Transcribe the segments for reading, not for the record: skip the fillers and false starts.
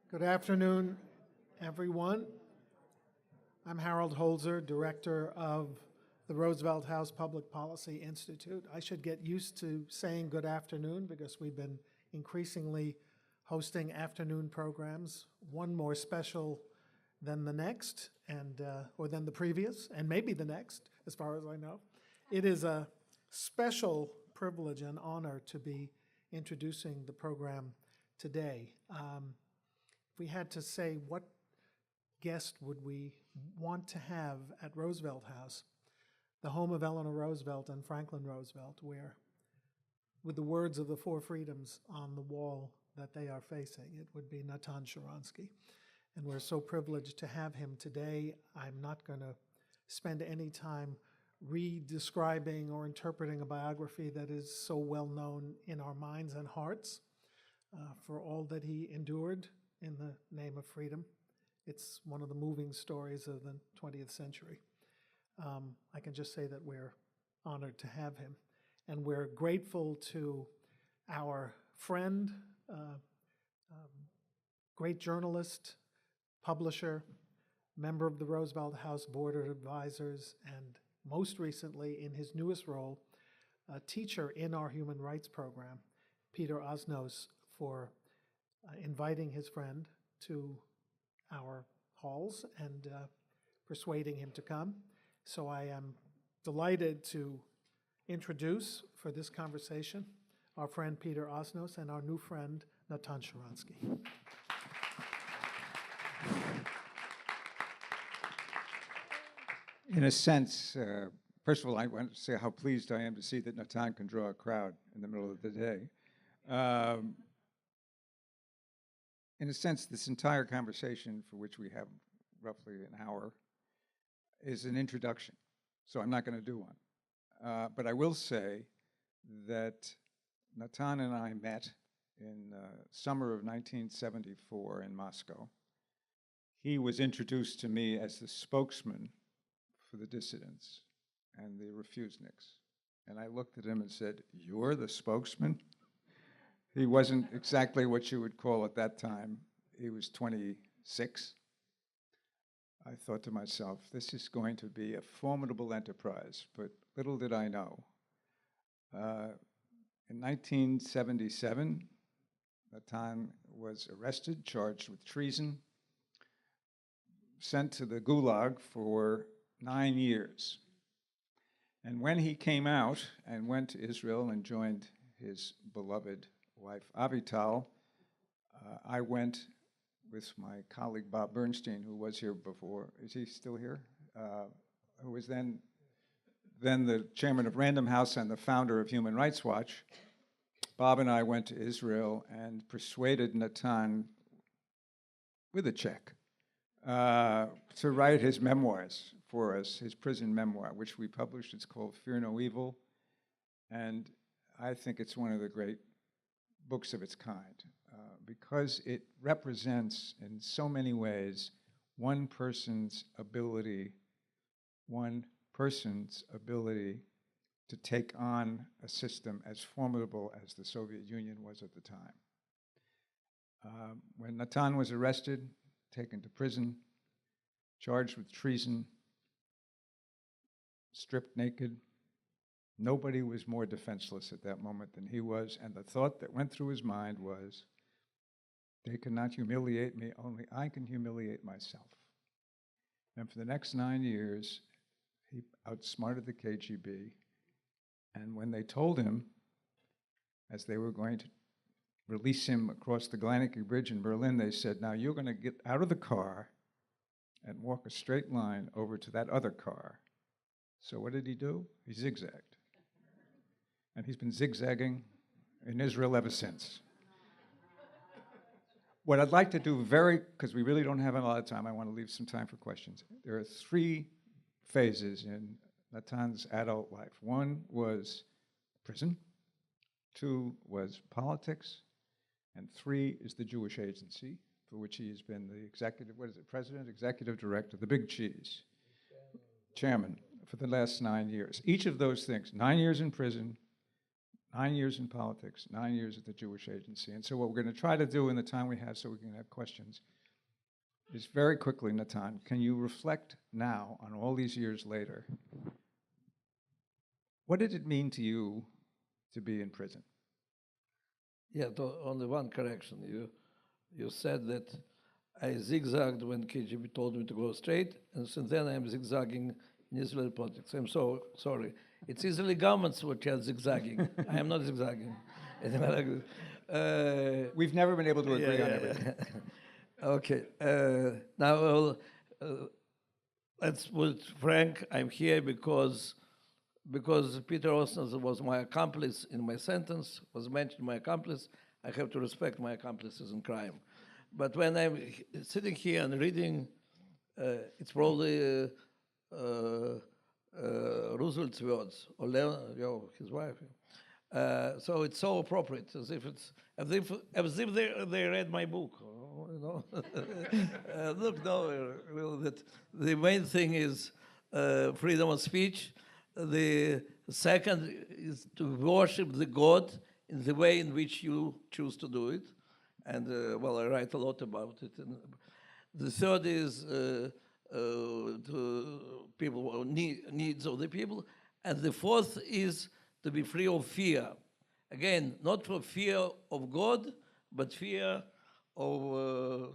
Good afternoon, everyone. I'm Harold Holzer, Director of the Roosevelt House Public Policy Institute. I should get used to saying good afternoon because we've been increasingly hosting afternoon programs, one more special than the next, or than the previous, and maybe the next, as far as I know. It is a special privilege and honor to be introducing the program today. If we had to say what guest would we want to have at Roosevelt House, the home of Eleanor Roosevelt and Franklin Roosevelt, where, with the words of the Four Freedoms on the wall that they are facing, it would be Natan Sharansky. And we're so privileged to have him today. I'm not going to spend any time re-describing or interpreting a biography that is so well known in our minds and hearts for all that he endured in the name of freedom. It's one of the moving stories of the 20th century. I can just say that we're honored to have him. And we're grateful to our friend, great journalist, publisher, member of the Roosevelt House Board of Advisors, and most recently, in his newest role, a teacher in our human rights program, Peter Osnos, for inviting his friend to our halls and persuading him to come. So I am delighted to introduce for this conversation our friend Peter Osnos and our new friend Natan Sharansky. In a sense, first of all, I want to say how pleased I am to see that Natan can draw a crowd in the middle of the day. In a sense, this entire conversation, for which we have roughly an hour, is an introduction. So I'm not going to do one. But I will say that Natan and I met in summer of 1974 in Moscow. He was introduced to me as the spokesman for the dissidents and the refuseniks. And I looked at him and said, "You're the spokesman?" He wasn't exactly what you would call at that time. He was 26. I thought to myself, this is going to be a formidable enterprise, but little did I know. In 1977, Natan was arrested, charged with treason, sent to the Gulag for 9 years. And when he came out and went to Israel and joined his beloved wife Avital, I went with my colleague Bob Bernstein, who was here before. Is he still here? Who was then the chairman of Random House and the founder of Human Rights Watch. Bob and I went to Israel and persuaded Natan, with a check, to write his memoirs for us, his prison memoir, which we published. It's called Fear No Evil. And I think it's one of the great books of its kind, because it represents in so many ways one person's ability to take on a system as formidable as the Soviet Union was at the time. When Natan was arrested, taken to prison, charged with treason, stripped naked, nobody was more defenseless at that moment than he was, and the thought that went through his mind was, they cannot humiliate me, only I can humiliate myself. And for the next 9 years, he outsmarted the KGB, and when they told him, as they were going to release him across the Glanniki Bridge in Berlin, they said, now you're going to get out of the car and walk a straight line over to that other car. So what did he do? He zigzagged. And he's been zigzagging in Israel ever since. What I'd like to do because we really don't have a lot of time, I want to leave some time for questions. There are 3 phases in Natan's adult life. 1 was prison, 2 was politics, and 3 is the Jewish Agency, for which he has been the president, executive director, the big cheese, chairman for the last 9 years. Each of those things, 9 years in prison, 9 years in politics, 9 years at the Jewish Agency. And so what we're going to try to do in the time we have so we can have questions is very quickly, Natan, can you reflect now on all these years later? What did it mean to you to be in prison? Yeah, only one correction. You said that I zigzagged when KGB told me to go straight, and since then I'm zigzagging in Israeli politics. I'm so sorry. It's Israeli governments which are zigzagging. I am not zigzagging. We've never been able to agree on everything. Okay. Now, let's put frank. I'm here because Peter Osner was my accomplice in my sentence, was mentioned my accomplice. I have to respect my accomplices in crime. But when I'm sitting here and reading, it's probably Roosevelt's words, or his wife. So it's so appropriate, as if they read my book. You know, look, no, that the main thing is freedom of speech. The second is to worship the God in the way in which you choose to do it. And, well, I write a lot about it. And the third is to people, needs of the people. And the fourth is to be free of fear. Again, not for fear of God, but fear of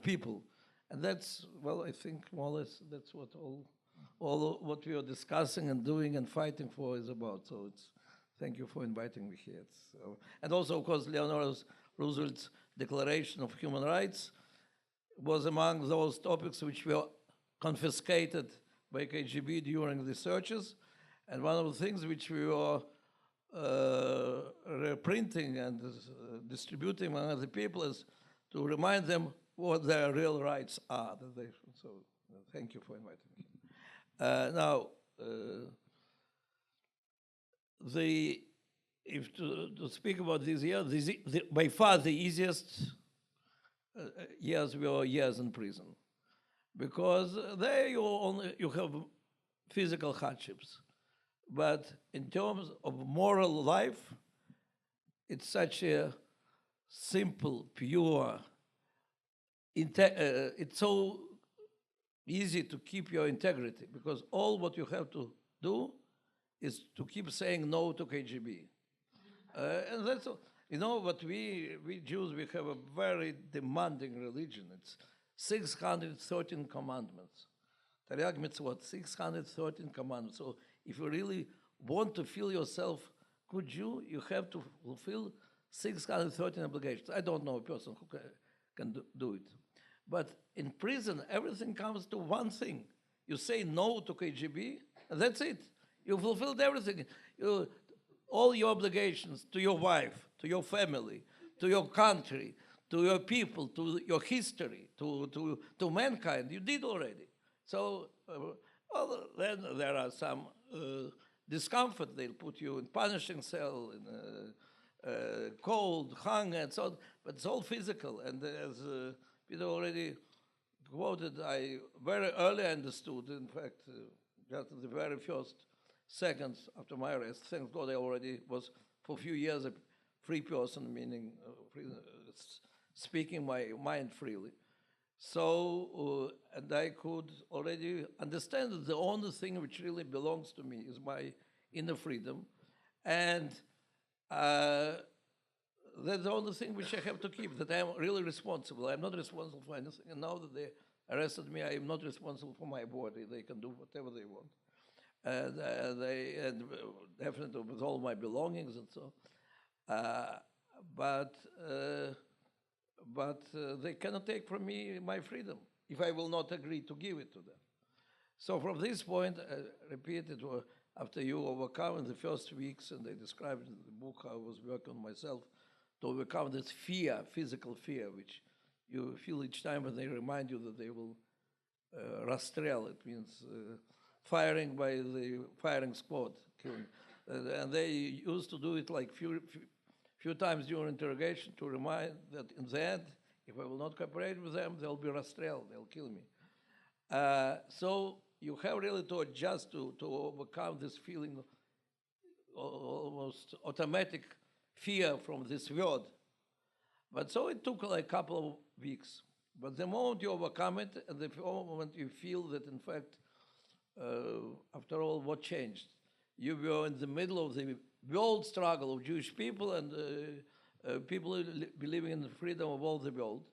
people. And that's, well, I think more or less that's what all what we are discussing and doing and fighting for is about. So thank you for inviting me here. And also, of course, Leonard Roosevelt's Declaration of Human Rights was among those topics which were confiscated by KGB during the searches. And one of the things which we were reprinting and distributing among the people is to remind them what their real rights are. So thank you for inviting me. Now, if to speak about this year, by far the easiest years were years in prison, because there you have physical hardships, but in terms of moral life, it's such a simple, pure. It's so easy to keep your integrity, because all what you have to do is to keep saying no to KGB. And that's, you know, but we Jews, we have a very demanding religion. It's 613 commandments. Taryag mitzvot, 613 commandments. So if you really want to feel yourself good Jew, you have to fulfill 613 obligations. I don't know a person who can do it. But in prison, everything comes to one thing. You say no to KGB, and that's it. You fulfilled everything. All your obligations to your wife, to your family, to your country, to your people, to your history, to mankind, you did already. So, well, then there are some discomfort. They'll put you in punishing cell, in cold, hunger, and so on. But it's all physical. And as Peter already quoted, I very early understood, in fact, just the very first seconds after my arrest, thank God I already was for a few years a free person, meaning speaking my mind freely. So, and I could already understand that the only thing which really belongs to me is my inner freedom. And that's the only thing which I have to keep, that I am really responsible. I'm not responsible for anything. And now that they arrested me, I am not responsible for my body. They can do whatever they want. And definitely with all my belongings and so. But they cannot take from me my freedom if I will not agree to give it to them. So from this point, I repeat it, after you overcome in the first weeks, and I described in the book how I was working on myself, to overcome this fear, physical fear, which you feel each time when they remind you that they will rastrel. It means firing by the firing squad, killing. And they used to do it like few times during interrogation to remind that in the end, if I will not cooperate with them, they'll be rastrel, they'll kill me. So you have really to adjust to overcome this feeling of almost automatic fear from this word. But so it took like a couple of weeks. But the moment you overcome it, and the moment you feel that, in fact, after all, what changed? You were in the middle of the world struggle of Jewish people and people believing in the freedom of all the world.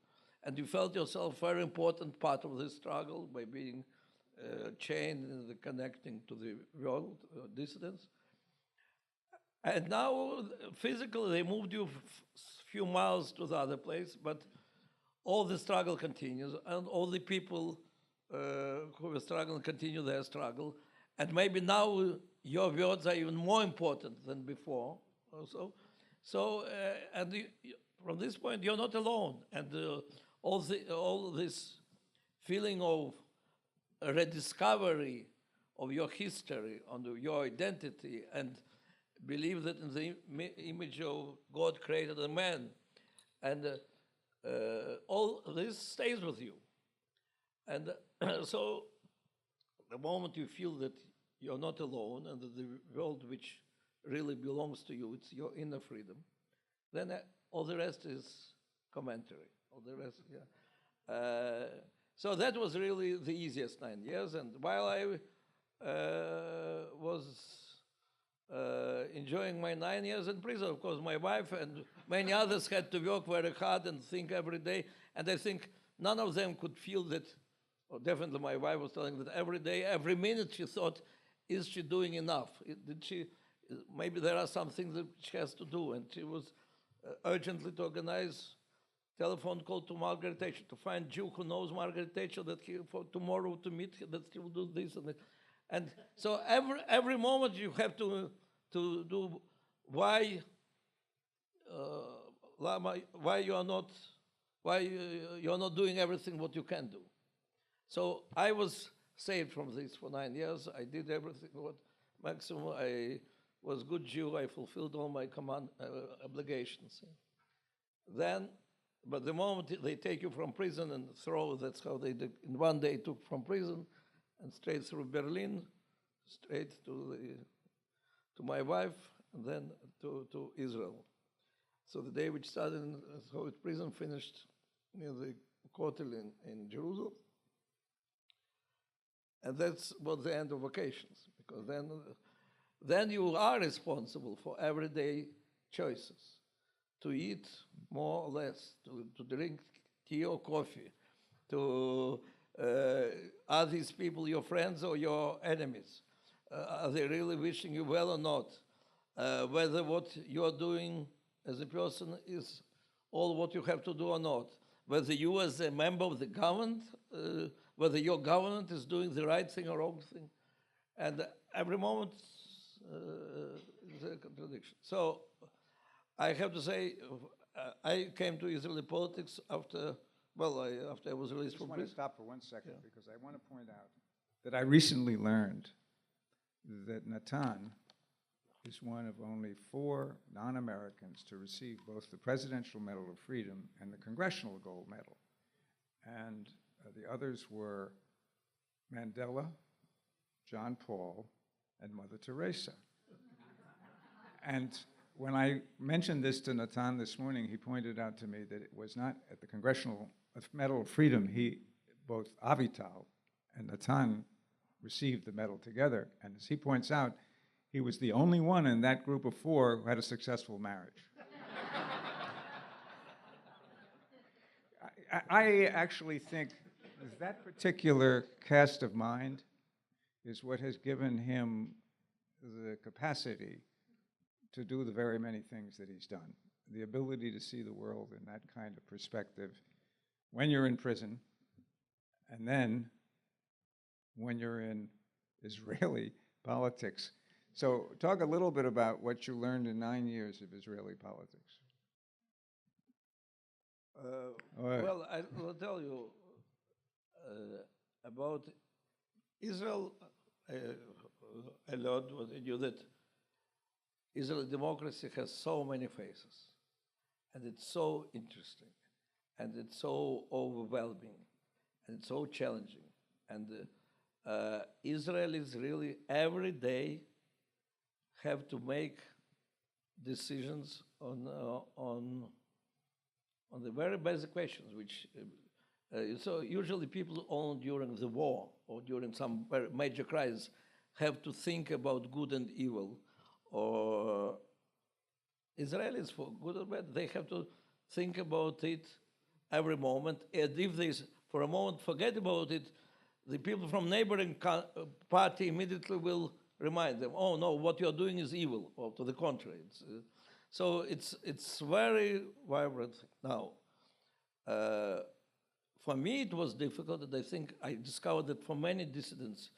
And you felt yourself a very important part of this struggle by being chained in the connecting to the world dissidents. And now, physically, they moved you few miles to the other place, but all the struggle continues, and all the people who were struggling continue their struggle. And maybe now your words are even more important than before. Also, so and from this point, you're not alone, and all this feeling of rediscovery of your history, on your identity, and believe that in the image of God created a man, and all this stays with you. And so the moment you feel that you're not alone and that the world which really belongs to you, it's your inner freedom, then all the rest is commentary. All the rest, yeah. So that was really the easiest 9 years. And while I was enjoying my 9 years in prison, of course, my wife and many others had to work very hard and think every day. And I think none of them could feel that, or definitely my wife was telling that every day, every minute she thought, is she doing enough? Did she, maybe there are some things that she has to do. And she was urgently to organize telephone call to Margaret Thatcher, to find Jew who knows Margaret Thatcher, that he, for tomorrow to meet her, that he will do this and that. And so every moment you have to do why you're not doing everything what you can do. So I was saved from this for 9 years. I did everything what maximum. I was good Jew. I fulfilled all my command obligations. Then, but the moment they take you from prison and throw, that's how they did. In one day took from prison and straight through Berlin, straight to my wife, and then to Israel. So the day which started in Soviet prison finished near the Kotel in Jerusalem. And that's was the end of vacations, because then you are responsible for everyday choices, to eat more or less, to drink tea or coffee, to are these people your friends or your enemies? Are they really wishing you well or not? Whether what you are doing as a person is all what you have to do or not? Whether you as a member of the government, whether your government is doing the right thing or wrong thing. And every moment is a contradiction. So I have to say, I came to Israeli politics after I was released I just from want to prison. stop for 1 second, because I want to point out that I recently learned that Natan is one of only 4 non-Americans to receive both the Presidential Medal of Freedom and the Congressional Gold Medal. And the others were Mandela, John Paul, and Mother Teresa. And when I mentioned this to Natan this morning, he pointed out to me that it was not at the Congressional Medal of Freedom. Both Avital and Natan received the medal together. And as he points out, he was the only one in that group of 4 who had a successful marriage. I actually think that particular cast of mind is what has given him the capacity to do the very many things that he's done. The ability to see the world in that kind of perspective when you're in prison, and then when you're in Israeli politics. So talk a little bit about what you learned in 9 years of Israeli politics. Well, I will tell you about Israel. I learned what I knew, that Israeli democracy has so many faces, and it's so interesting, and it's so overwhelming, and it's so challenging. And Israelis really every day have to make decisions on the very basic questions, which so usually people only during the war or during some very major crisis have to think about good and evil, or Israelis, for good or bad, they have to think about it every moment. And if they, for a moment, forget about it, the people from neighboring party immediately will remind them, oh no, what you're doing is evil, or to the contrary. So it's very vibrant now. For me, it was difficult, and I think I discovered that for many dissidents,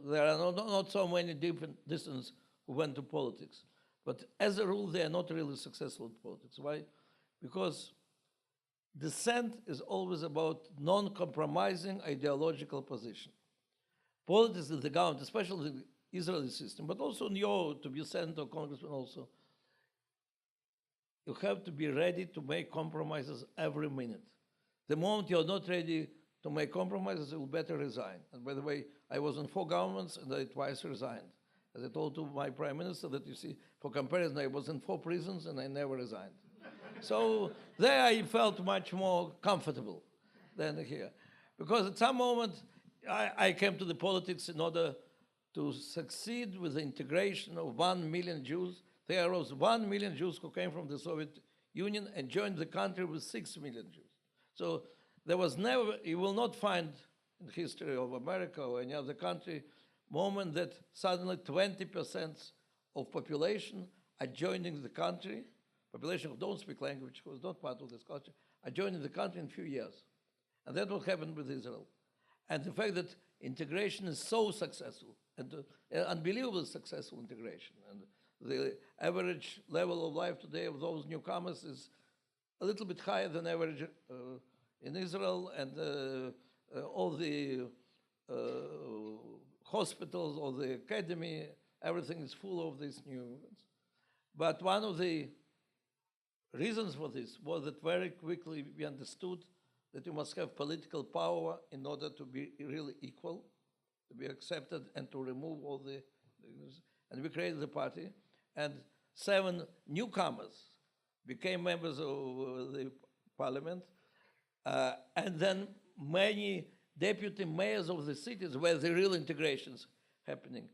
there are not so many different dissidents who went to politics. But as a rule, they are not really successful in politics. Why? Because dissent is always about non-compromising ideological position. Politics in the government, especially the Israeli system, but also in your, to be senator or congressman also, you have to be ready to make compromises every minute. The moment you're not ready to make compromises, you will better resign. And by the way, I was in 4 governments and I twice resigned. As I told to my prime minister that, you see, for comparison, I was in 4 prisons and I never resigned. So there I felt much more comfortable than here. Because at some moment, I came to the politics in order to succeed with the integration of 1 million Jews. There was 1 million Jews who came from the Soviet Union and joined the country with 6 million Jews. So there was never, you will not find in the history of America or any other country, moment that suddenly 20% of population are joining the country, population who don't speak language, who is not part of this culture, are joining the country in a few years. And that will happen with Israel. And the fact that integration is so successful, and unbelievably successful integration, and the average level of life today of those newcomers is a little bit higher than average in Israel, and all the hospitals or the academy, everything is full of these new immigrants. But one of the reasons for this was that very quickly we understood that you must have political power in order to be really equal, to be accepted, and to remove all the and we created the party, and 7 newcomers became members of the parliament, and then many deputy mayors of the cities where the real integrations happening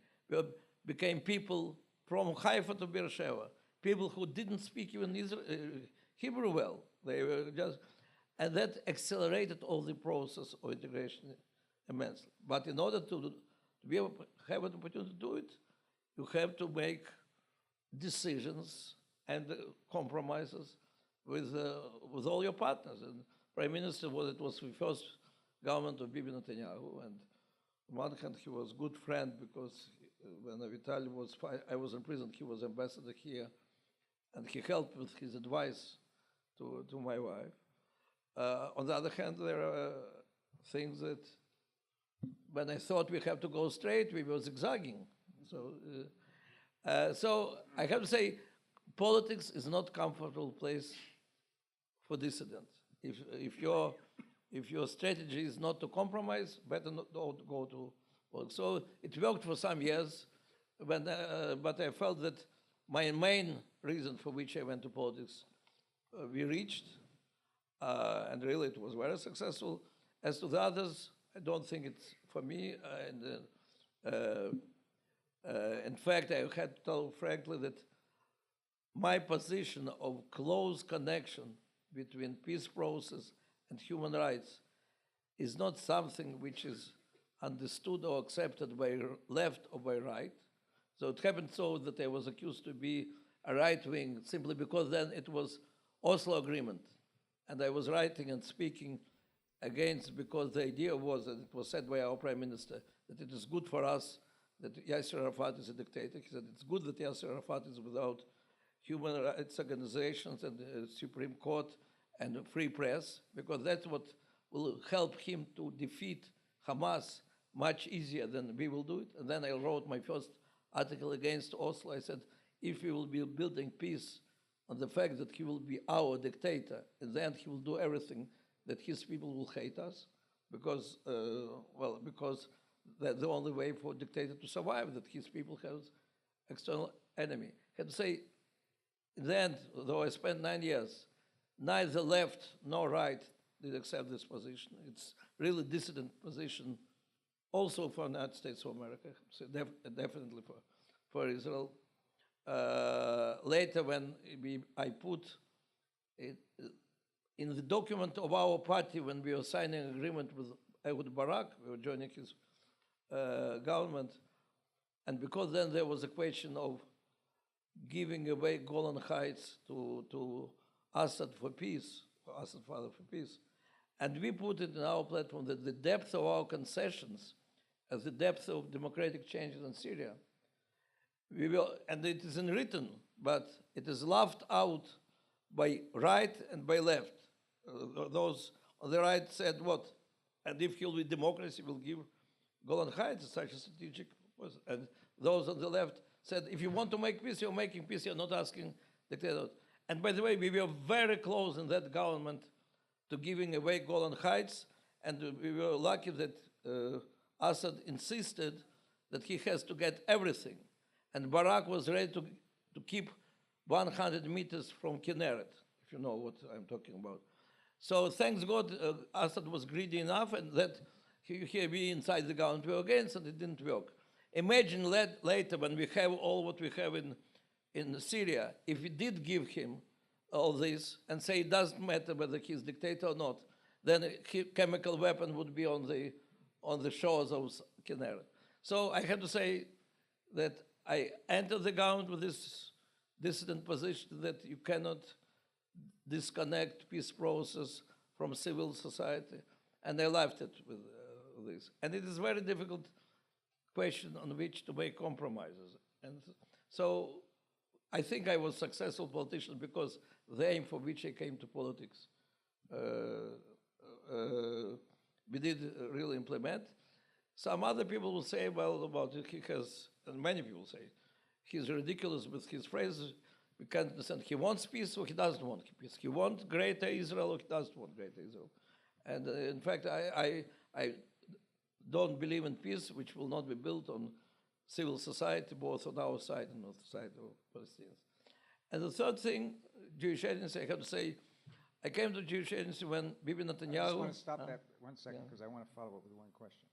became people from Haifa to Beersheba, people who didn't speak even Hebrew well. They were just, and that accelerated all the process of integration immensely. But in order to be able to have an opportunity to do it, you have to make decisions and compromises with all your partners. And Prime Minister it was the first government of Bibi Netanyahu, and on one hand he was a good friend because when Vitali was, I was in prison, he was ambassador here, and he helped with his advice to my wife. On the other hand, there are things that when I thought we have to go straight, we were zigzagging. So I have to say, politics is not a comfortable place for dissidents. If your strategy is not to compromise, better not go to politics. So it worked for some years, but I felt that my main reason for which I went to politics, we reached, and really it was very successful. As to the others, I don't think it's for me. In fact, I had to tell frankly that my position of close connection between peace process and human rights is not something which is understood or accepted by left or by right. So it happened so that I was accused to be a right-wing simply because then it was Oslo Agreement. And I was writing and speaking against, because the idea was, and it was said by our Prime Minister, that it is good for us that Yasser Arafat is a dictator. He said it's good that Yasser Arafat is without human rights organizations and the Supreme Court and a free press, because that's what will help him to defeat Hamas much easier than we will do it. And then I wrote my first article against Oslo. I said, if we will be building peace on the fact that he will be our dictator, in the end he will do everything that his people will hate us, because, because that's the only way for a dictator to survive, that his people have external enemy. I had to say, in the end, though I spent 9 years, neither left nor right did accept this position. It's really dissident position also for the United States of America, so definitely for Israel. Later, when I put it in the document of our party when we were signing an agreement with Ehud Barak, we were joining his government, and because then there was a question of giving away Golan Heights to Assad for peace, Assad father for peace, and we put it in our platform that the depth of our concessions as the depth of democratic changes in Syria, we will, and it is written, but it is laughed out by right and by left. Those on the right said what? And if he'll be democracy, we'll give Golan Heights such a strategic position. And those on the left said, if you want to make peace, you're making peace, you're not asking dictators. And by the way, we were very close in that government to giving away Golan Heights, and we were lucky that Assad insisted that he has to get everything. And Barak was ready to keep 100 meters from Kinneret, if you know what I'm talking about. So thanks God, Assad was greedy enough, and that he be inside the government were against, and it didn't work. Imagine later when we have all what we have in Syria, if we did give him all this and say it doesn't matter whether he's dictator or not, then a chemical weapon would be on the shores of Kinneret. So I have to say that I entered the government with this dissident position that you cannot disconnect peace process from civil society, and I left it with this. And it is a very difficult question on which to make compromises. And so I think I was a successful politician because the aim for which I came to politics we did really implement. Some other people will say, well, about it, he has, and many people say, he's ridiculous with his phrases. We can't understand. He wants peace or he doesn't want peace. He wants greater Israel or he doesn't want greater Israel. And in fact, I don't believe in peace, which will not be built on civil society, both on our side and on the side of Palestinians. And the third thing, Jewish agency, I have to say, I came to Jewish agency when Bibi Netanyahu... I just want to stop that 1 second because I want to follow up with one question.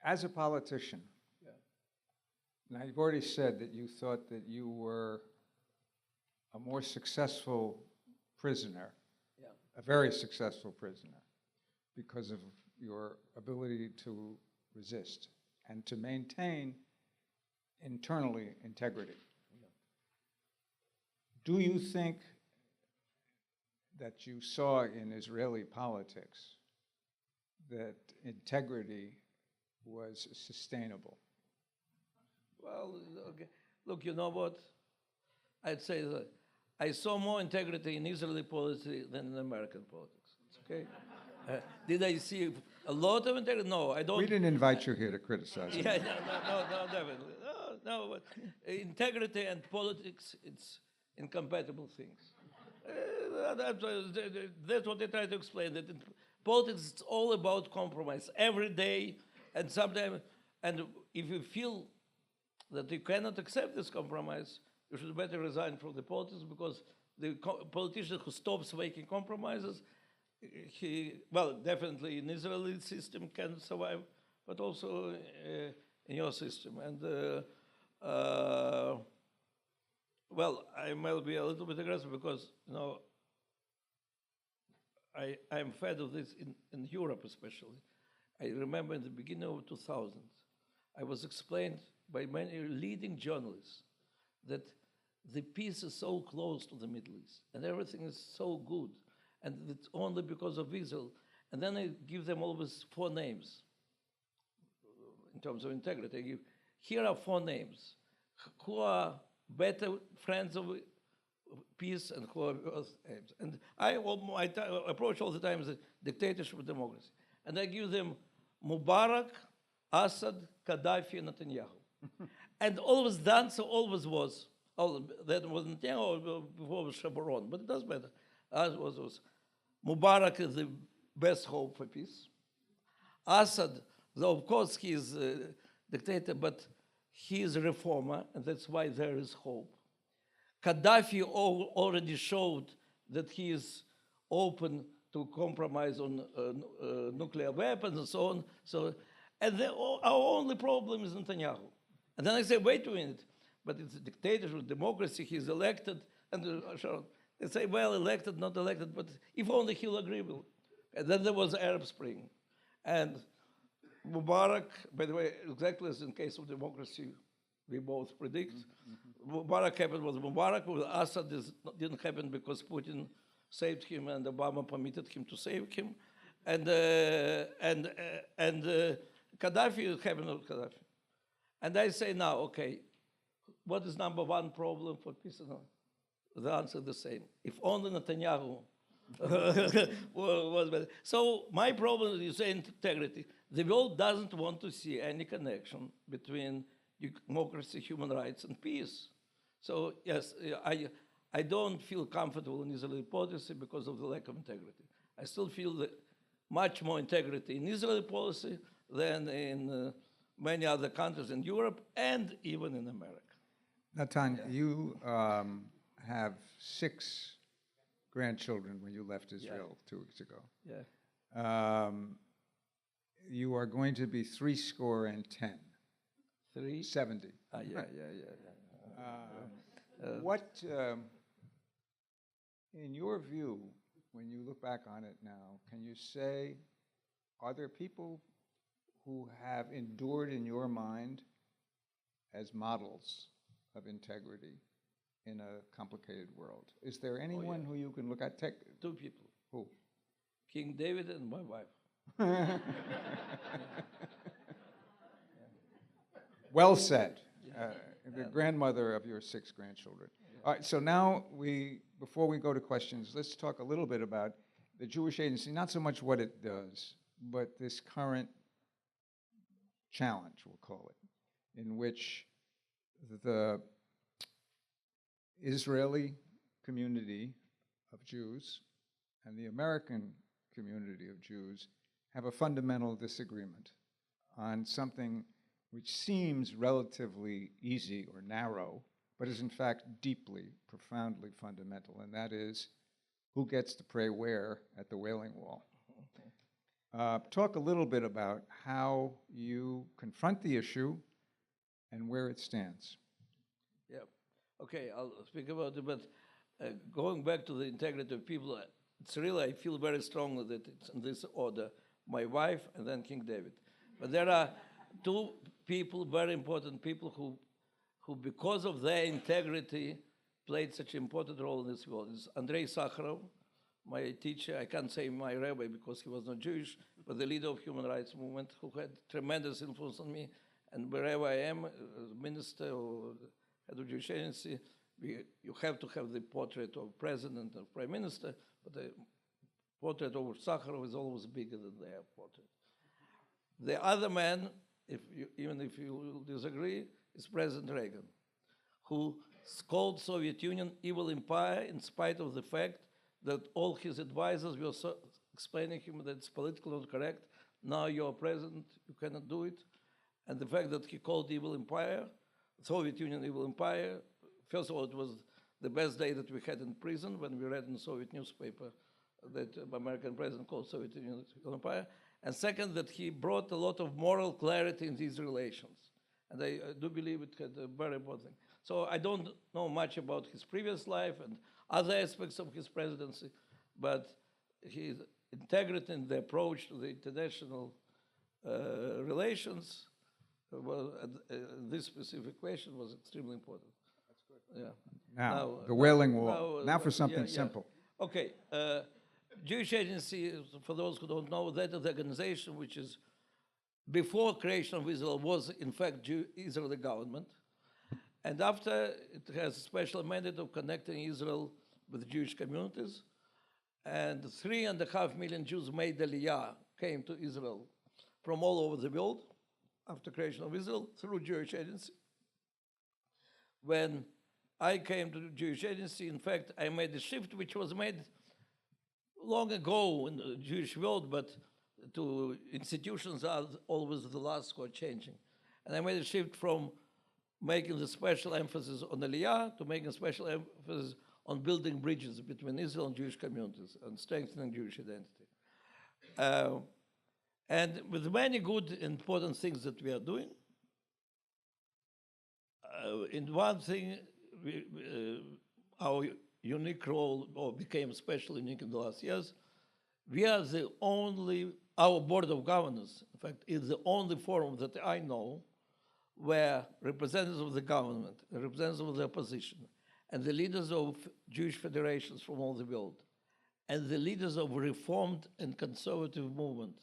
As a politician, now you've already said that you thought that you were a more successful prisoner, a very successful prisoner, because of your ability to resist and to maintain internally integrity. Do you think that you saw in Israeli politics that integrity was sustainable? Well, okay. Look, you know what? I'd say that I saw more integrity in Israeli politics than in American politics. Okay? Did I see a lot of integrity? No, I don't. We didn't invite you here to criticize it. Yeah, no, definitely. No, but integrity and politics, it's incompatible things. That's what I try to explain, that in politics, it's all about compromise every day, and sometimes, and if you feel that you cannot accept this compromise, you should better resign from the politics, because the politician who stops making compromises, well, definitely in Israeli system can survive, but also in your system. And well, I might be a little bit aggressive because, you know, I'm fed of this in Europe especially. I remember in the beginning of 2000s, I was explained by many leading journalists that the peace is so close to the Middle East and everything is so good, and it's only because of Israel. And then I give them always 4 names in terms of integrity. I give, here are 4 names who are better friends of peace and who are worse aims. And I approach all the time as a dictatorship of democracy. And I give them Mubarak, Assad, Gaddafi, and Netanyahu. And always done, so always was. That was Netanyahu, before was Sharon, but it doesn't matter. As was. Mubarak is the best hope for peace. Assad, though of course he is a dictator, but he is a reformer, and that's why there is hope. Gaddafi already showed that he is open to compromise on nuclear weapons and so on. So, and our only problem is Netanyahu. And then I say, wait a minute, but it's a dictatorship, democracy, he's elected. And they say, well, elected, not elected, but if only he'll agree with it. And then there was Arab Spring. And Mubarak, by the way, exactly as in case of democracy, we both predict. Mubarak happened with Mubarak. With Assad, this didn't happen because Putin saved him and Obama permitted him to save him. And Gaddafi happened with Gaddafi. And I say now, okay, what is number one problem for peace? The answer is the same. If only Netanyahu was better. So my problem is integrity. The world doesn't want to see any connection between democracy, human rights, and peace. So yes, I don't feel comfortable in Israeli policy because of the lack of integrity. I still feel much more integrity in Israeli policy than in many other countries in Europe and even in America. Natan, you have 6 grandchildren when you left Israel 2 weeks ago. Yeah. You are going to be 70. 70. What, in your view, when you look back on it now, can you say, are there people who have endured in your mind as models of integrity in a complicated world? Is there anyone who you can look at? 2 people. Who? King David and my wife. Well said. The grandmother of your 6 grandchildren. All right, so now before we go to questions, let's talk a little bit about the Jewish Agency, not so much what it does, but this current challenge, we'll call it, in which the Israeli community of Jews and the American community of Jews have a fundamental disagreement on something which seems relatively easy or narrow, but is in fact deeply, profoundly fundamental, and that is who gets to pray where at the Wailing Wall. Talk a little bit about how you confront the issue and where it stands. Yeah. Okay, I'll speak about it, but going back to the integrity of people, it's really, I feel very strongly that it's in this order, my wife and then King David. But there are 2 people, very important people, who because of their integrity, played such an important role in this world. It's Andrei Sakharov, my teacher. I can't say my rabbi because he was not Jewish, but the leader of human rights movement who had tremendous influence on me. And wherever I am, minister or head of Jewish agency, you have to have the portrait of president or prime minister, but the portrait of Sakharov is always bigger than their portrait. The other man, even if you will disagree, is President Reagan, who called Soviet Union evil empire in spite of the fact that all his advisors were explaining him that it's politically not correct. Now you're president, you cannot do it. And the fact that he called evil empire, Soviet Union evil empire, first of all, it was the best day that we had in prison when we read in the Soviet newspaper that American president called Soviet Union evil empire. And second, that he brought a lot of moral clarity in these relations. And I do believe it had a very important thing. So I don't know much about his previous life and other aspects of his presidency, but his integrity in the approach to the international relations, this specific question was extremely important. That's good. Yeah. Now the Wailing Wall. Now for something simple. Okay. Jewish Agency, for those who don't know, that is the organization which is, before creation of Israel, was in fact Israeli government. And after, it has a special mandate of connecting Israel with Jewish communities. And 3.5 million Jews made Aliyah, came to Israel from all over the world after creation of Israel through Jewish Agency. When I came to the Jewish Agency, in fact, I made a shift which was made long ago in the Jewish world, but to institutions are always the last who are changing. And I made a shift from making the special emphasis on Aliyah to making special emphasis on building bridges between Israel and Jewish communities and strengthening Jewish identity. And with many good, important things that we are doing, in one thing, our unique role, or became especially unique in the last years, we are the only, our Board of Governors, in fact, is the only forum that I know where representatives of the government, representatives of the opposition, and the leaders of Jewish federations from all the world, and the leaders of Reformed and conservative movements,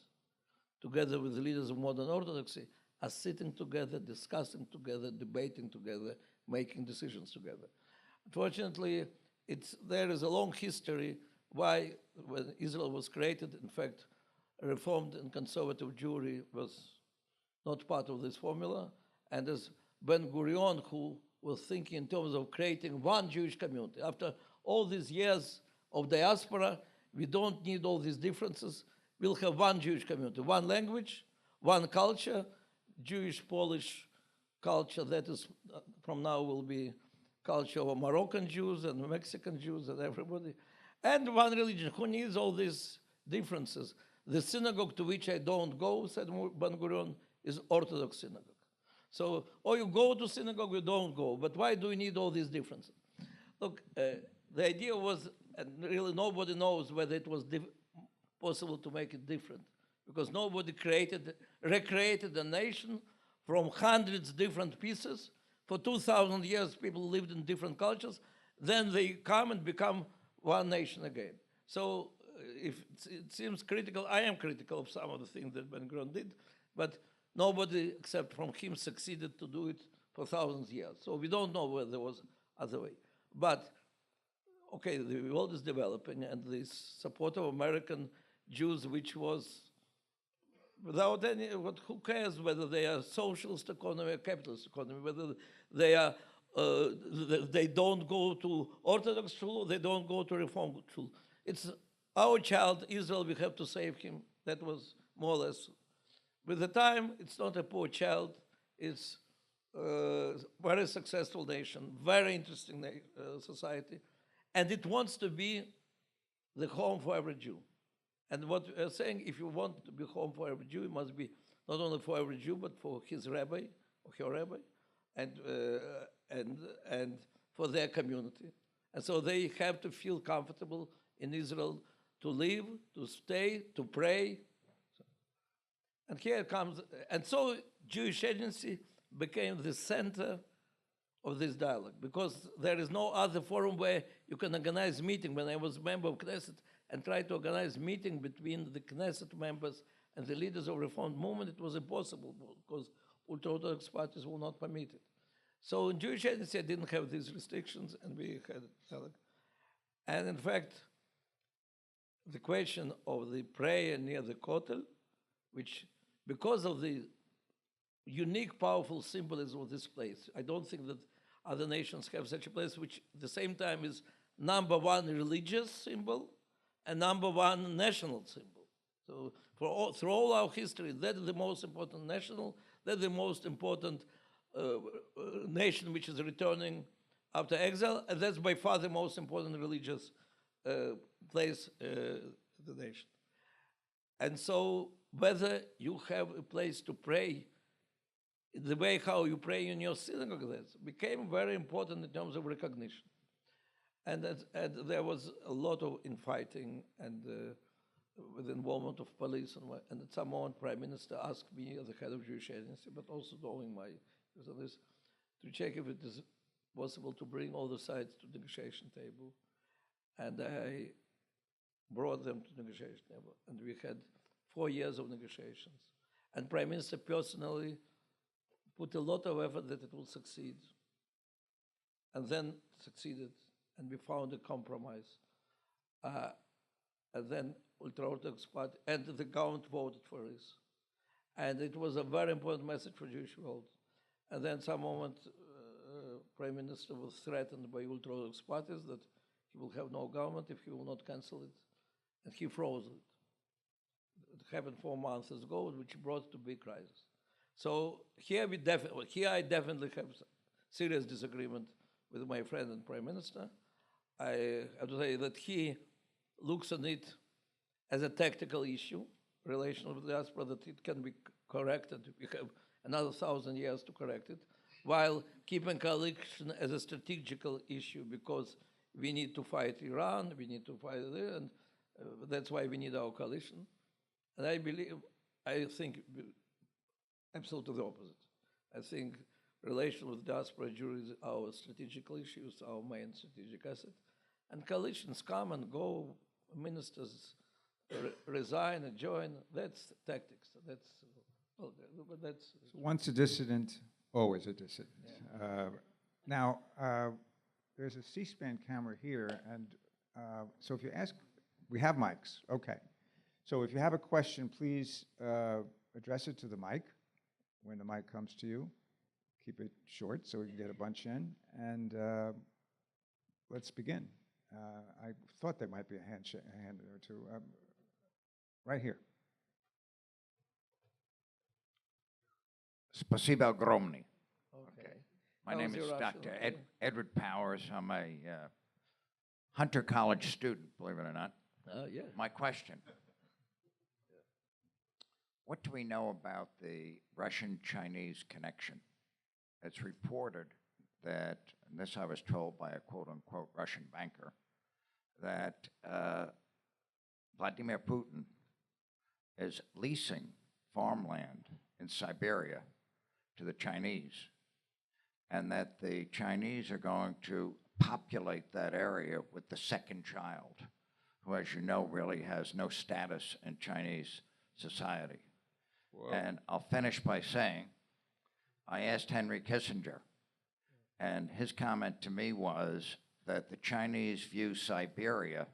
together with the leaders of modern Orthodoxy, are sitting together, discussing together, debating together, making decisions together. Unfortunately, there is a long history why, when Israel was created, in fact, Reformed and conservative Jewry was not part of this formula. And as Ben-Gurion, who was thinking in terms of creating one Jewish community, after all these years of diaspora, we don't need all these differences. We'll have one Jewish community, one language, one culture, Jewish, Polish culture that is, from now will be culture of Moroccan Jews and Mexican Jews and everybody, and one religion. Who needs all these differences? The synagogue to which I don't go, said Ben-Gurion, is Orthodox synagogue. So, or you go to synagogue, you don't go. But why do you need all these differences? Look, the idea was, and really nobody knows whether it was possible to make it different, because nobody recreated a nation from hundreds of different pieces. For 2,000 years, people lived in different cultures. Then they come and become one nation again. So if it seems critical, I am critical of some of the things that Ben-Gurion did, but nobody except from him succeeded to do it for thousands of years. So we don't know whether there was other way. But, okay, the world is developing, and this support of American Jews, which was without any, who cares whether they are socialist economy or capitalist economy, whether they are, they don't go to Orthodox shul, they don't go to Reform shul. It's our child, Israel, we have to save him. That was more or less. With the time, it's not a poor child, it's a very successful nation, very interesting society, and it wants to be the home for every Jew. And what we are saying, if you want to be home for every Jew, it must be not only for every Jew, but for his rabbi or her rabbi, and for their community. And so they have to feel comfortable in Israel to live, to stay, to pray. And here comes, and so Jewish Agency became the center of this dialogue, because there is no other forum where you can organize meeting. When I was a member of Knesset and tried to organize meeting between the Knesset members and the leaders of Reformed movement, it was impossible because ultra-Orthodox parties will not permit it. So in Jewish Agency, I didn't have these restrictions, and we had dialogue. And in fact, the question of the prayer near the Kotel, which, because of the unique, powerful symbolism of this place, I don't think that other nations have such a place, which at the same time is number one religious symbol and number one national symbol. So through all our history, that is the most important national, that's the most important nation which is returning after exile, and that's by far the most important religious place in the nation. And so whether you have a place to pray, the way how you pray in your synagogue, that became very important in terms of recognition. And there was a lot of infighting and with involvement of police. And at some moment, Prime Minister asked me, as the head of Jewish Agency, but also knowing my views on this, to check if it is possible to bring all the sides to the negotiation table. And I brought them to the negotiation table. And we had 4 years of negotiations. And Prime Minister personally put a lot of effort that it will succeed. And then succeeded, and we found a compromise. And then ultra-Orthodox party and the government voted for this. And it was a very important message for Jewish world. And then some moment, Prime Minister was threatened by ultra-Orthodox parties that he will have no government if he will not cancel it. And he froze it. It happened 4 months ago, which brought to big crisis. So here I definitely have serious disagreement with my friend and Prime Minister. I have to say that he looks on it as a tactical issue, relation with the diaspora, that it can be corrected. We have another 1,000 years to correct it, while keeping coalition as a strategical issue, because we need to fight Iran, we need to fight it, and that's why we need our coalition. And I think absolutely the opposite. I think relation with diaspora is our strategical issues, our main strategic asset. And coalitions come and go, ministers resign and join. That's tactics. That's, well, but that's. Once a dissident, always a dissident. Now, there's a C-SPAN camera here, and so if you ask, we have mics, okay. So if you have a question, please address it to the mic when the mic comes to you. Keep it short so we can get a bunch in, and let's begin. I thought there might be a hand or two. Right here. Spasibo ogromny. Okay. My How name was is your Dr. Russian? Edward Powers. I'm a Hunter College student, believe it or not. Yeah. My question, what do we know about the Russian-Chinese connection? It's reported that, and this I was told by a quote-unquote Russian banker, that Vladimir Putin is leasing farmland in Siberia to the Chinese, and that the Chinese are going to populate that area with the second child, who, as you know, really has no status in Chinese society. Whoa. And I'll finish by saying, I asked Henry Kissinger, and his comment to me was that the Chinese view Siberia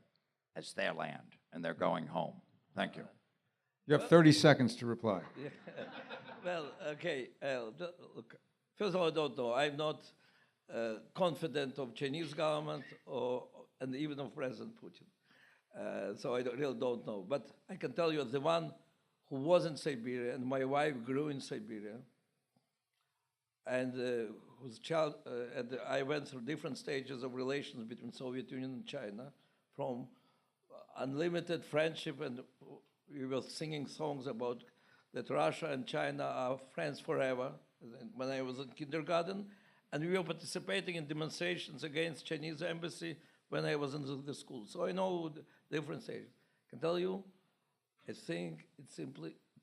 as their land, and they're going home. Thank you. You have 30 seconds to reply. Yeah. Well, okay. Look, first of all, I don't know. I'm not confident of Chinese government and even of President Putin. So I really don't know. But I can tell you, the one who was in Siberia, and my wife grew in Siberia, and whose child, and I went through different stages of relations between Soviet Union and China, from unlimited friendship, and we were singing songs about that Russia and China are friends forever when I was in kindergarten, and we were participating in demonstrations against Chinese embassy when I was in the school. So I know the different stages. I can tell you, I think it's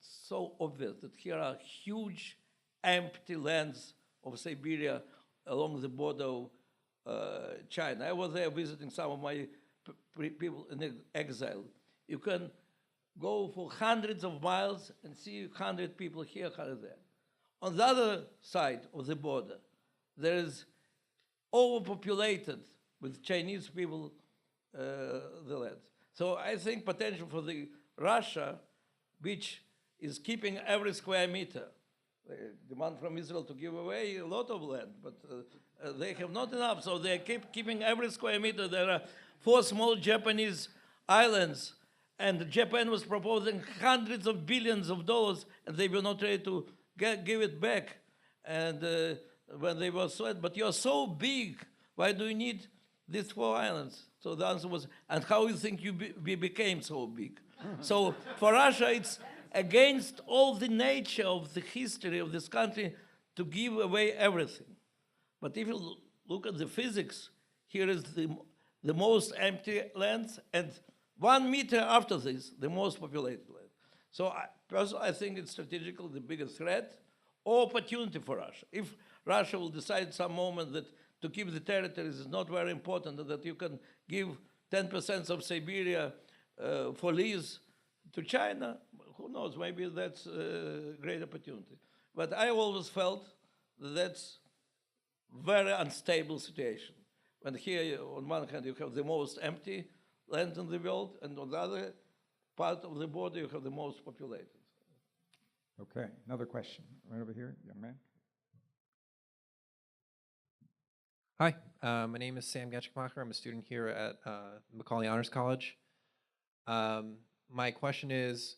so obvious that here are huge empty lands of Siberia along the border of China. I was there visiting some of my people in exile. You can go for hundreds of miles and see 100 people here, 100 there. On the other side of the border, there is overpopulated with Chinese people, the lands. So I think potential for the Russia, which is keeping every square meter. They demand from Israel to give away a lot of land, but they have not enough, so they keep keeping every square meter. There are 4 small Japanese islands, and Japan was proposing hundreds of billions of dollars, and they were not ready to give it back. And when they were said, but you're so big, why do you need these 4 islands? So the answer was, and how you think we became so big? So for Russia, it's against all the nature of the history of this country to give away everything. But if you look at the physics, here is the most empty lands, and 1 meter after this, the most populated land. So personally, I think it's strategically the biggest threat or opportunity for Russia. If Russia will decide some moment that to keep the territories is not very important, and that you can give 10% of Siberia for lease to China, who knows, maybe that's a great opportunity. But I always felt that that's very unstable situation. When here, on one hand, you have the most empty land in the world, and on the other part of the border, you have the most populated. Okay, another question. Right over here, young man. Hi, my name is Sam Getchmacher. I'm a student here at Macaulay Honors College. My question is,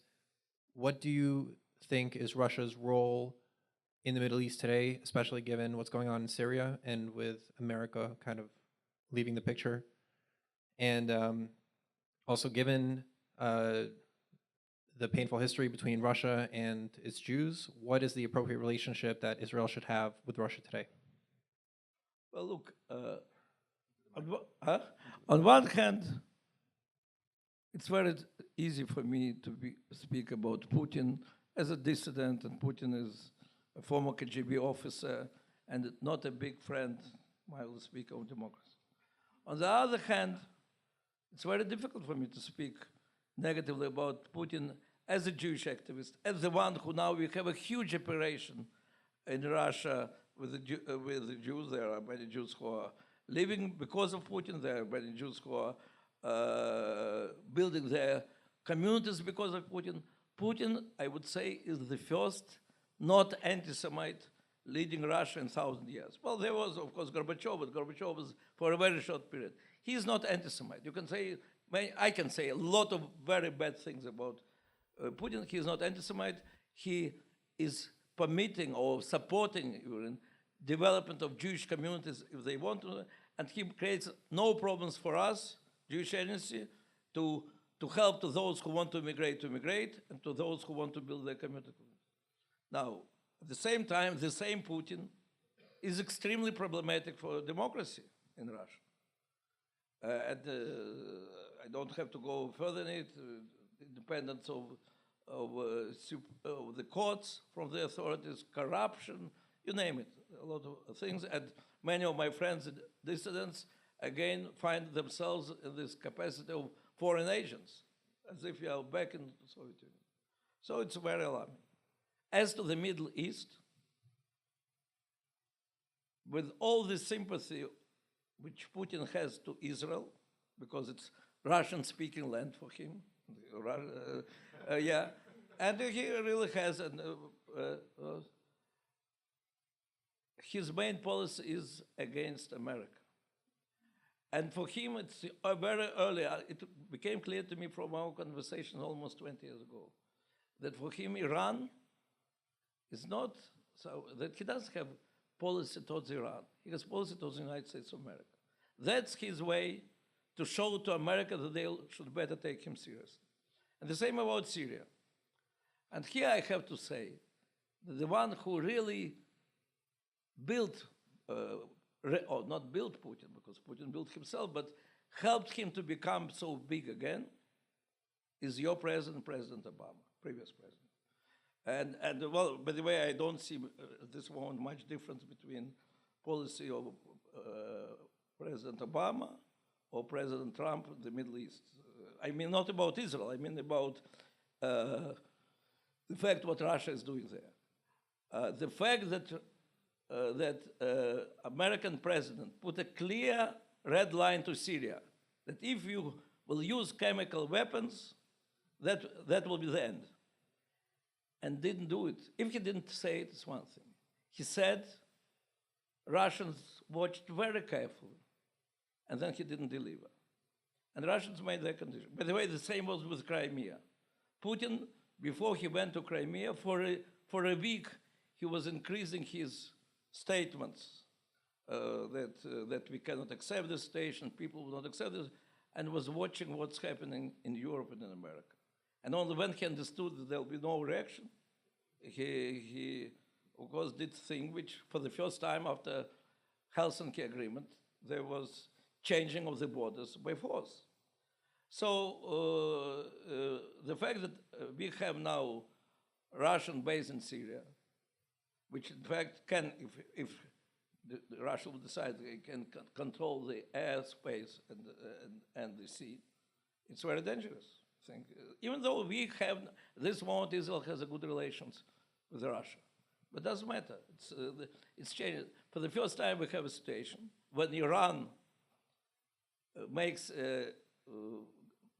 what do you think is Russia's role in the Middle East today, especially given what's going on in Syria and with America kind of leaving the picture? And also given the painful history between Russia and its Jews, what is the appropriate relationship that Israel should have with Russia today? Well, look, on one hand, it's very easy for me to speak about Putin as a dissident, and Putin is a former KGB officer and not a big friend, I will speak of democracy. On the other hand, it's very difficult for me to speak negatively about Putin as a Jewish activist, as the one who now we have a huge operation in Russia with the Jews. There are many Jews who are living because of Putin. There are many Jews who are building their communities because of Putin. Putin, I would say, is the first not anti-Semite leading Russia in 1,000 years. Well, there was, of course, Gorbachev, but Gorbachev was for a very short period. He is not anti-Semite. You can say, I can say a lot of very bad things about Putin. He is not anti-Semite. He is permitting or supporting even development of Jewish communities if they want to, and he creates no problems for us, Jewish agency, to help to those who want to immigrate, and to those who want to build their community. Now, at the same time, the same Putin is extremely problematic for democracy in Russia. I don't have to go further in it. Independence of the courts from the authorities, corruption, you name it, a lot of things. And many of my friends, dissidents, again, find themselves in this capacity of foreign agents, as if you are back in the Soviet Union. So it's very alarming. As to the Middle East, with all the sympathy which Putin has to Israel, because it's Russian-speaking land for him, yeah, and he really has his main policy is against America. And for him, it's very early, it became clear to me from our conversation almost 20 years ago, that for him, Iran is not, so that he doesn't have policy towards Iran. He has policy towards the United States of America. That's his way to show to America that they should better take him seriously. And the same about Syria. And here I have to say that the one who really built, or not built Putin, because Putin built himself, but helped him to become so big again, is your president, President Obama, previous president. And well, by the way, I don't see at this moment much difference between policy of President Obama or President Trump in the Middle East. I mean, not about Israel. I mean about the fact what Russia is doing there. The fact that American president put a clear red line to Syria, that if you will use chemical weapons, that will be the end. And didn't do it. If he didn't say it, it's one thing. He said Russians watched very carefully, and then he didn't deliver. And Russians made their condition. By the way, the same was with Crimea. Putin, before he went to Crimea, for a week, he was increasing his statements that we cannot accept this station, people will not accept this, and was watching what's happening in Europe and in America. And only when he understood that there will be no reaction, he of course, did thing which, for the first time after Helsinki Agreement, there was changing of the borders by force. So the fact that we have now Russian base in Syria, which in fact can, if Russia will decide it can control the airspace and the sea, it's very dangerous. Think. Even though we have, this moment Israel has a good relations with Russia, but it doesn't matter. It's changed. For the first time we have a situation when Iran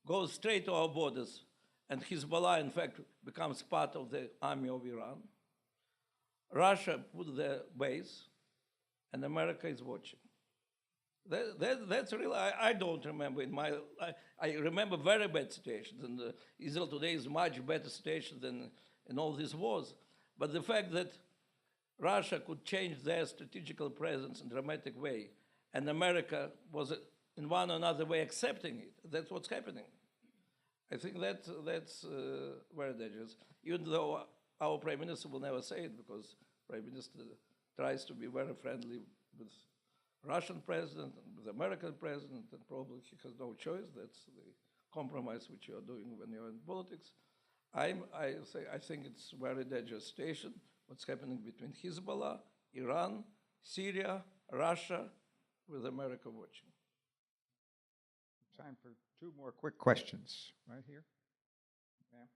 goes straight to our borders, and Hezbollah in fact becomes part of the army of Iran. Russia put their base, and America is watching. That's real. I don't remember I remember very bad situations, and Israel today is much better situation than in all these wars. But the fact that Russia could change their strategical presence in a dramatic way, and America was in one or another way accepting it. That's what's happening. I think that's very dangerous, even though our Prime Minister will never say it, because Prime Minister tries to be very friendly with Russian president and with American president, and probably he has no choice. That's the compromise which you are doing when you're in politics. I think it's a very dangerous situation, what's happening between Hezbollah, Iran, Syria, Russia, with America watching. Time for 2 more quick questions, right here. Ma'am.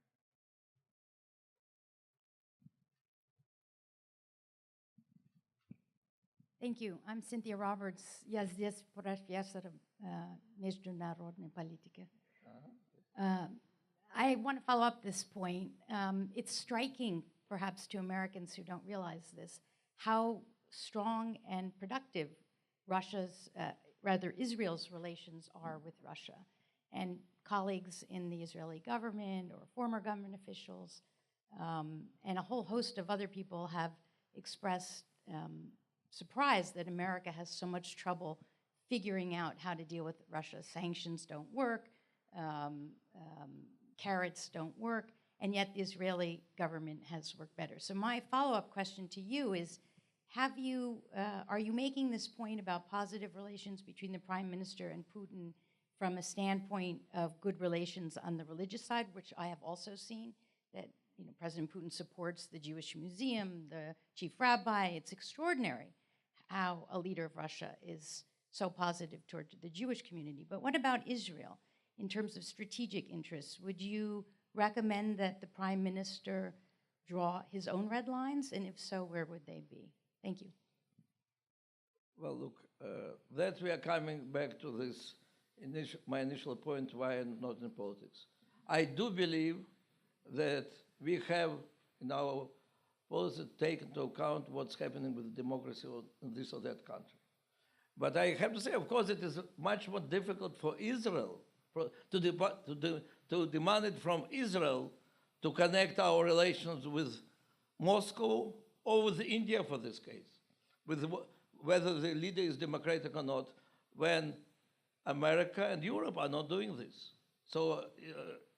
Thank you. I'm Cynthia Roberts. Я здесь профессор международной политики. I want to follow up this point. It's striking, perhaps to Americans who don't realize this, how strong and productive Israel's relations are with Russia. And colleagues in the Israeli government or former government officials and a whole host of other people have expressed surprise that America has so much trouble figuring out how to deal with Russia. Sanctions don't work, carrots don't work, and yet the Israeli government has worked better. So my follow-up question to you is, are you making this point about positive relations between the Prime Minister and Putin from a standpoint of good relations on the religious side, which I have also seen, that President Putin supports the Jewish Museum, the chief rabbi? It's extraordinary how a leader of Russia is so positive toward the Jewish community. But what about Israel in terms of strategic interests? Would you recommend that the Prime Minister draw his own red lines? And if so, where would they be? Thank you. Well, look, that we are coming back to this my initial point, why I'm not in politics. I do believe that we have in our policy taken into account what's happening with democracy in this or that country. But I have to say, of course, it is much more difficult for Israel to demand it from Israel to connect our relations with Moscow or with India, for this case, with whether the leader is democratic or not, when America and Europe are not doing this. So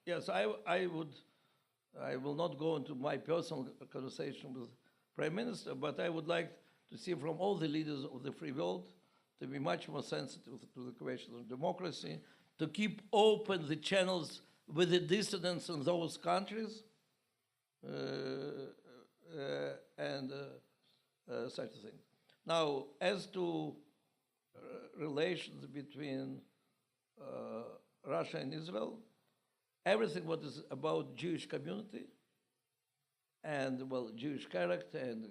yes, I will not go into my personal conversation with Prime Minister, but I would like to see from all the leaders of the free world to be much more sensitive to the question of democracy, to keep open the channels with the dissidents in those countries, and such a thing. Now, as to relations between Russia and Israel, everything what is about Jewish community and, well, Jewish character and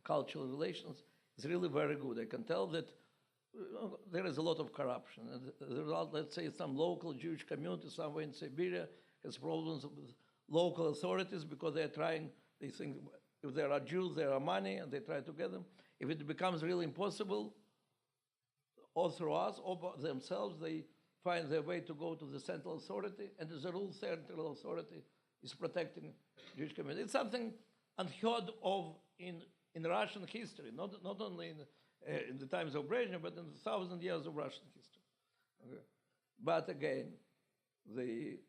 cultural relations is really very good. I can tell that there is a lot of corruption. And the result, let's say some local Jewish community somewhere in Siberia has problems with local authorities because they think if there are Jews, there are money, and they try to get them. If it becomes really impossible, or through us, or by themselves, they find their way to go to the central authority, and as a rule, central authority is protecting Jewish community. It's something unheard of in Russian history, not only in the times of Brezhnev, but in the 1,000 years of Russian history. Okay. But again, the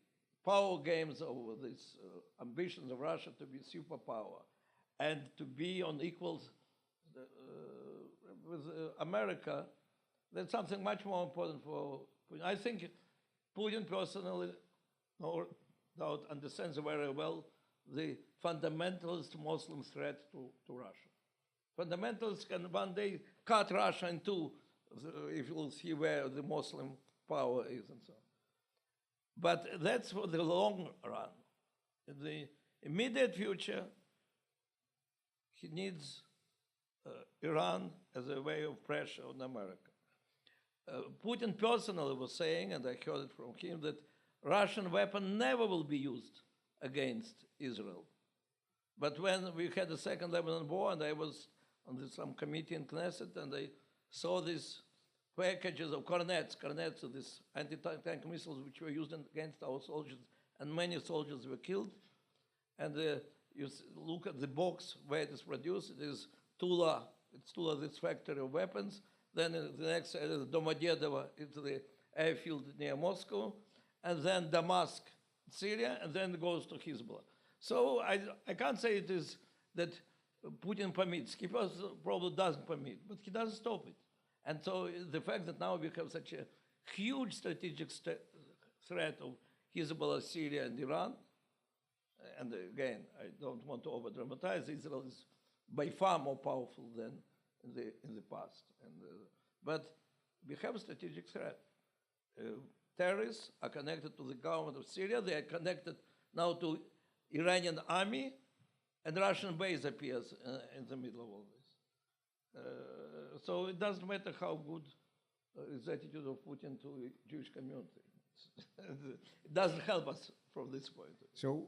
power games of these ambitions of Russia to be superpower and to be on equals with America, that's something much more important for Putin. I think Putin personally, no doubt, understands very well the fundamentalist Muslim threat to Russia. Fundamentalists can one day cut Russia in two, if you'll see where the Muslim power is and so on. But that's for the long run. In the immediate future, he needs Iran as a way of pressure on America. Putin personally was saying, and I heard it from him, that Russian weapon never will be used against Israel. But when we had the Second Lebanon War, and I was on some committee in Knesset, and I saw these packages of cornets, of these anti-tank missiles which were used against our soldiers, and many soldiers were killed. And you look at the box where it is produced, it is Tula. It's Tula, this factory of weapons. Then the next Domodedovo, it's the airfield near Moscow, and then Damascus, Syria, and then it goes to Hezbollah. So I can't say it is that Putin permits. He probably doesn't permit, but he doesn't stop it. And so the fact that now we have such a huge strategic threat of Hezbollah, Syria, and Iran, and again, I don't want to over-dramatize, Israel is by far more powerful than in the past. But we have a strategic threat. Terrorists are connected to the government of Syria. They are connected now to Iranian army, and Russian base appears in the middle of all this. So it doesn't matter how good is the attitude of Putin to the Jewish community. It doesn't help us from this point. So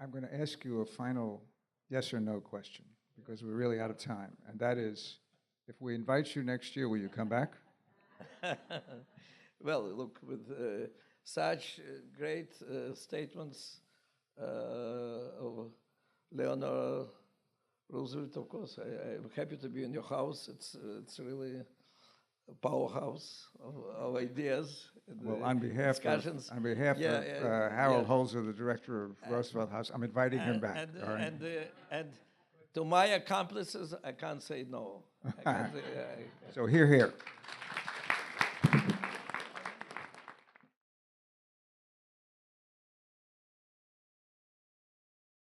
I'm going to ask you a final yes or no question, because we're really out of time. And that is, if we invite you next year, will you come back? Well, look, with such great statements of Leonard Roosevelt, of course, I'm happy to be in your house. It's really a powerhouse of ideas. And, Well, on behalf discussions. of Harold Holzer, the director of Roosevelt House, I'm inviting him back. all right? And to my accomplices, I can't say no. I can't say, So here.